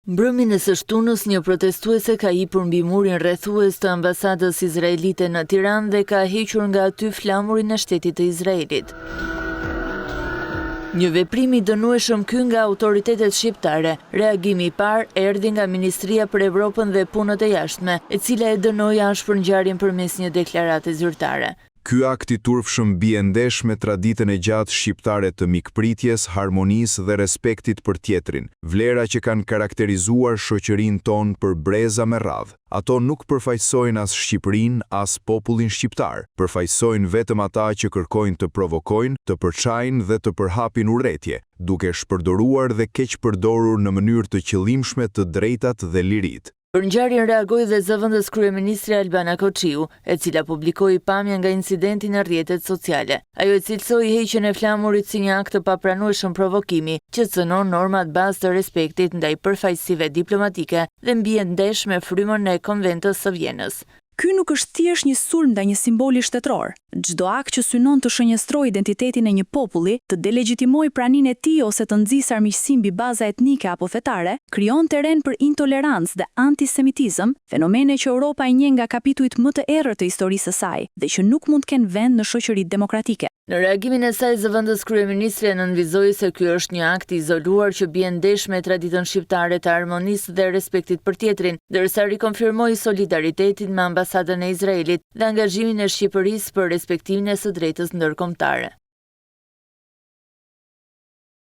Mbrëmjen e së shtunës, një protestuese ka hipur mbi murin rrethues të ambasadës izraelite në Tiranë dhe ka hequr nga aty flamurin e shtetit të Izraelit. Një veprim i dënueshëm ky nga autoritetet shqiptare. Reagimi i parë erdhi nga Ministria për Evropën dhe Punët e Jashtme, e cila e dënoi ashpër ngjarjen përmes një deklarate zyrtare. Ky akt i turpshëm bie ndesh me traditën e gjatë shqiptare të mikpritjes, harmonisë dhe respektit për tjetrin, vlera që kanë karakterizuar shoqërinë tonë për breza me radhë. Ato nuk përfaqësojnë as Shqipërinë, as popullin shqiptar, përfaqësojnë vetëm ata që kërkojnë të provokojnë, të përçajnë dhe të përhapin urrëtie, duke shpërdoruar dhe keq përdorur në mënyrë të qëllimshme të drejtat dhe liritë. Për ngjarjen reagoi dhe zëvendës kryeministri Albana Koçiu, e cila publikoi pamje nga incidenti në rrjetet sociale. Ajo e cilësoi heqjen e flamurit si një akt të papranueshëm provokimi, që cënon normat bazë të respektit ndaj përfaqësive diplomatike dhe mbie ndesh me frymën e Konventës së Vjenës. Ky nuk është thjesht një sulm ndaj një simboli shtetëror. Çdo akt që synon të shënjestrojë identitetin e një populli, të delegitimojë praninë e tij ose të nxjisë armiqësi mbi baza etnike apo fetare, krijon terren për intolerancë dhe antisemitizëm, fenomene që Europa i njeh nga kapitujt më të errët të historisë së saj dhe që nuk mund të kenë vend në shoqëritë demokratike. Në reagimin e saj, zëvendës kryeministri nënvizoi se ky është një akt i izoluar që bie ndesh me traditën shqiptare të harmonisë dhe respektit për tjetrin, ndërsa rikonfirmoi solidaritetin me ambasadën e Izraelit dhe angazhimin e Shqipërisë për respektimin e së drejtës ndërkombëtare.